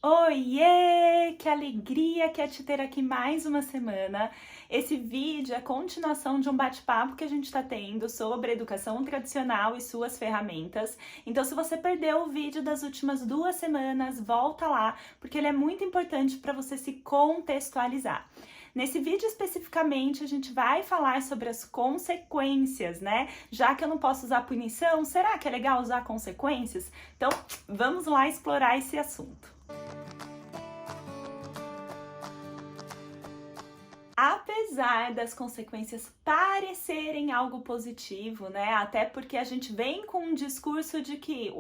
Oiê! Que alegria que é te ter aqui mais uma semana. Esse vídeo é a continuação de um bate-papo que a gente está tendo sobre educação tradicional e suas ferramentas. Então, se você perdeu o vídeo das últimas 2 semanas, volta lá, porque ele é muito importante para você se contextualizar. Nesse vídeo especificamente, a gente vai falar sobre as consequências, né? Já que eu não posso usar punição, será que é legal usar consequências? Então, vamos lá explorar esse assunto. Apesar das consequências parecerem algo positivo, né? Até porque a gente vem com um discurso de que,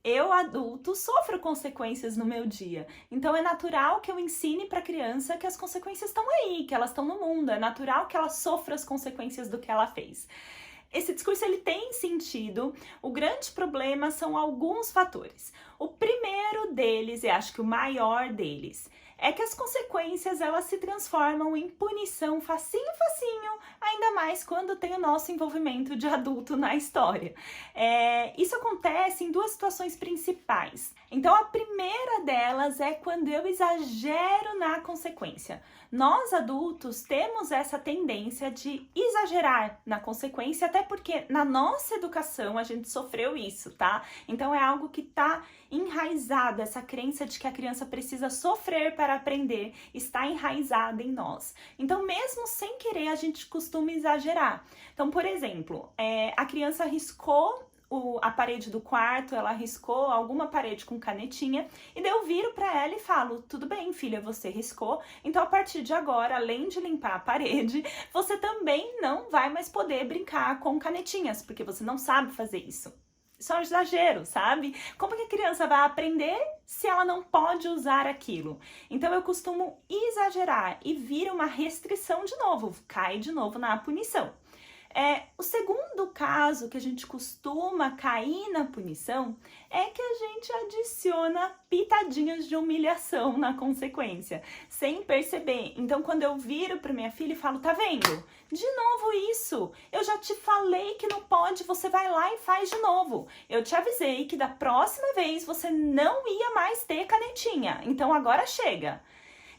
eu adulto sofro consequências no meu dia. Então é natural que eu ensine para a criança que as consequências estão aí, que elas estão no mundo. É natural que ela sofra as consequências do que ela fez. Esse discurso ele tem sentido. O grande problema são alguns fatores. O primeiro deles, e acho que o maior deles, é que as consequências elas se transformam em punição facinho, ainda mais quando tem o nosso envolvimento de adulto na história. Isso acontece em duas situações principais. Então, a primeira delas é quando eu exagero na consequência. Nós adultos temos essa tendência de exagerar na consequência, até porque na nossa educação a gente sofreu isso, tá? Então é algo que tá enraizado, essa crença de que a criança precisa sofrer para aprender, está enraizada em nós. Então, mesmo sem querer, a gente costuma exagerar. Então, por exemplo, a criança riscou a parede do quarto, ela riscou alguma parede com canetinha, e daí eu viro pra ela e falo: tudo bem, filha, você riscou, então a partir de agora, além de limpar a parede, você também não vai mais poder brincar com canetinhas, porque você não sabe fazer isso. Isso é um exagero, sabe? Como que a criança vai aprender se ela não pode usar aquilo? Então eu costumo exagerar e vira uma restrição de novo, cai de novo na punição. O segundo caso que a gente costuma cair na punição é que a gente adiciona pitadinhas de humilhação na consequência, sem perceber. Então, quando eu viro para minha filha e falo: tá vendo? De novo isso! Eu já te falei que não pode, você vai lá e faz de novo. Eu te avisei que da próxima vez você não ia mais ter canetinha, então agora chega.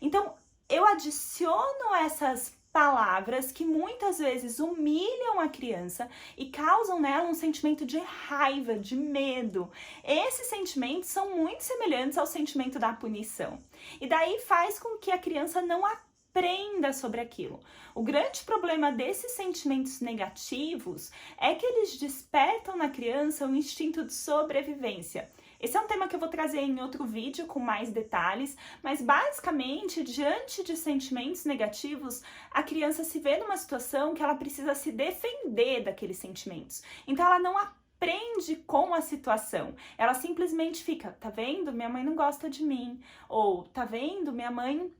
Então, eu adiciono essas palavras que muitas vezes humilham a criança e causam nela um sentimento de raiva, de medo. Esses sentimentos são muito semelhantes ao sentimento da punição. E daí faz com que a criança não aprenda sobre aquilo. O grande problema desses sentimentos negativos é que eles despertam na criança um instinto de sobrevivência. Esse é um tema que eu vou trazer em outro vídeo com mais detalhes, mas basicamente, diante de sentimentos negativos, a criança se vê numa situação que ela precisa se defender daqueles sentimentos. Então ela não aprende com a situação. Ela simplesmente fica: tá vendo? Minha mãe não gosta de mim. Ou tá vendo? Minha mãe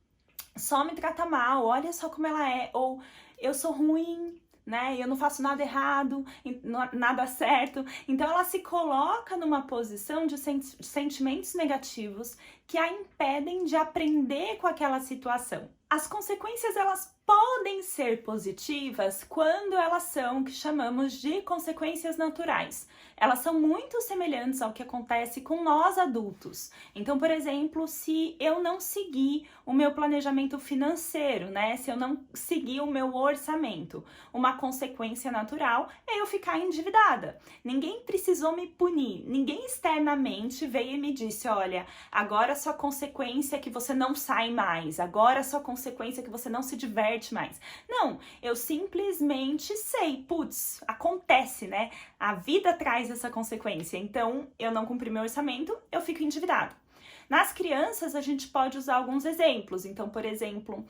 só me trata mal. Olha só como ela é. Ou eu sou ruim, né? Eu não faço nada errado, nada certo. Então ela se coloca numa posição de sentimentos negativos que a impedem de aprender com aquela situação. As consequências elas podem ser positivas quando elas são o que chamamos de consequências naturais. Elas são muito semelhantes ao que acontece com nós adultos. Então, por exemplo, se eu não seguir o meu planejamento financeiro, né? Se eu não seguir o meu orçamento, uma consequência natural é eu ficar endividada. Ninguém precisou me punir, ninguém externamente veio e me disse: olha, agora a sua consequência é que você não sai mais, agora a sua consequência é que você não se diverte mais. Não, eu simplesmente sei, putz, acontece, né? A vida traz essa consequência, então eu não cumpri meu orçamento, eu fico endividado. Nas crianças, a gente pode usar alguns exemplos. Então, por exemplo,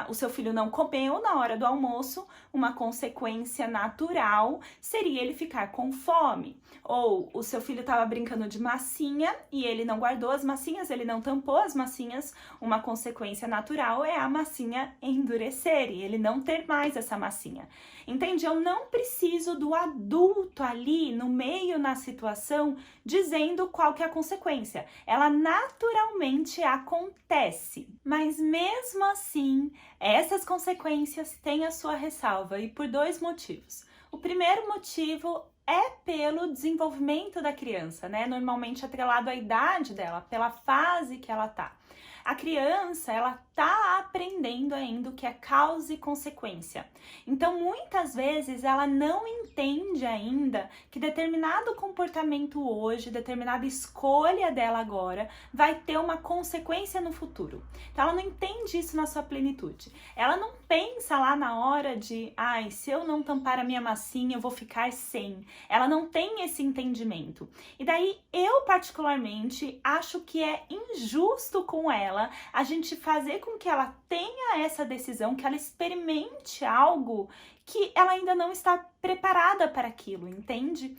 o seu filho não comeu na hora do almoço, uma consequência natural seria ele ficar com fome. Ou o seu filho estava brincando de massinha e ele não guardou as massinhas, ele não tampou as massinhas, uma consequência natural é a massinha endurecer e ele não ter mais essa massinha. Entende? Eu não preciso do adulto ali no meio, na situação, dizendo qual que é a consequência. Ela naturalmente acontece. Mas mesmo assim, essas consequências têm a sua ressalva e por dois motivos. O primeiro motivo é pelo desenvolvimento da criança, né? Normalmente atrelado à idade dela, pela fase que ela tá. A criança, ela tá aprendendo ainda o que é causa e consequência. Então, muitas vezes, ela não entende ainda que determinado comportamento hoje, determinada escolha dela agora, vai ter uma consequência no futuro. Então, ela não entende isso na sua plenitude. Ela não pensa lá na hora de, ai, se eu não tampar a minha massinha, eu vou ficar sem. Ela não tem esse entendimento. E daí, eu particularmente acho que é injusto com ela a gente fazer com que ela tenha essa decisão, que ela experimente algo que ela ainda não está preparada para aquilo, entende?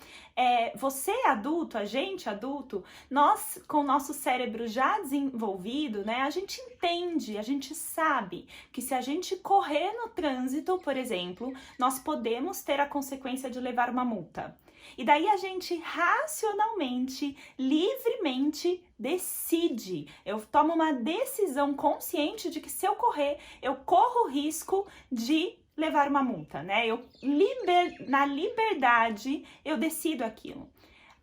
Você adulto, a gente adulto, nós com o nosso cérebro já desenvolvido, né, a gente entende, a gente sabe que se a gente correr no trânsito, por exemplo, nós podemos ter a consequência de levar uma multa. E daí a gente racionalmente, livremente decide. Eu tomo uma decisão consciente de que se eu correr, eu corro o risco de levar uma multa, né? Na liberdade, eu decido aquilo.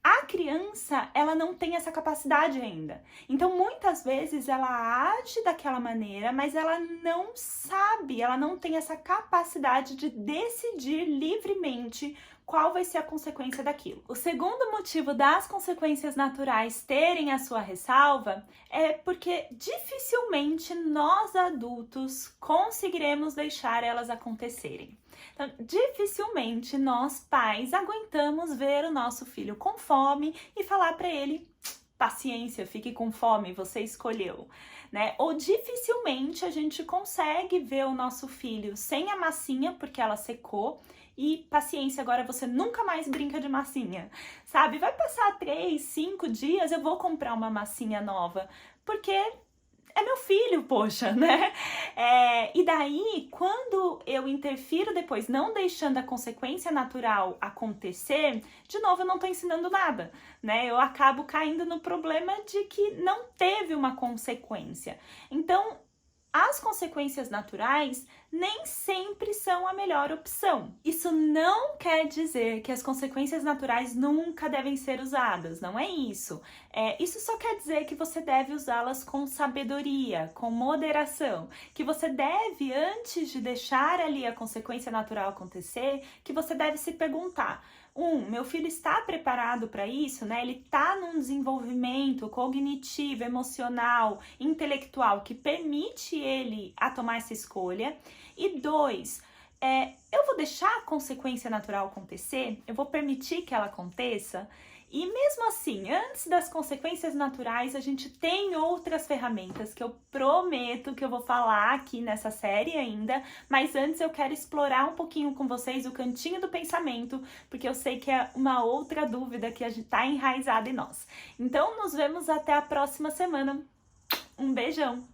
A criança, ela não tem essa capacidade ainda. Então, muitas vezes, ela age daquela maneira, mas ela não sabe, ela não tem essa capacidade de decidir livremente qual vai ser a consequência daquilo. O segundo motivo das consequências naturais terem a sua ressalva é porque dificilmente nós adultos conseguiremos deixar elas acontecerem. Então, dificilmente nós pais aguentamos ver o nosso filho com fome e falar para ele: paciência, fique com fome, você escolheu, né? Ou dificilmente a gente consegue ver o nosso filho sem a massinha porque ela secou e paciência, agora você nunca mais brinca de massinha, sabe? Vai passar 3, 5 dias, eu vou comprar uma massinha nova, porque é meu filho, poxa, né? E daí, quando eu interfiro depois, não deixando a consequência natural acontecer, de novo, eu não tô ensinando nada, né? Eu acabo caindo no problema de que não teve uma consequência. Então, as consequências naturais nem sempre são a melhor opção. Isso não quer dizer que as consequências naturais nunca devem ser usadas, não é isso. Isso só quer dizer que você deve usá-las com sabedoria, com moderação, que você deve, antes de deixar ali a consequência natural acontecer, que você deve se perguntar: meu filho está preparado para isso, né? Ele está num desenvolvimento cognitivo, emocional, intelectual que permite ele a tomar essa escolha. E 2, eu vou deixar a consequência natural acontecer? Eu vou permitir que ela aconteça? E mesmo assim, antes das consequências naturais, a gente tem outras ferramentas que eu prometo que eu vou falar aqui nessa série ainda, mas antes eu quero explorar um pouquinho com vocês o cantinho do pensamento, porque eu sei que é uma outra dúvida que a gente tá enraizada em nós. Então, nos vemos até a próxima semana. Um beijão!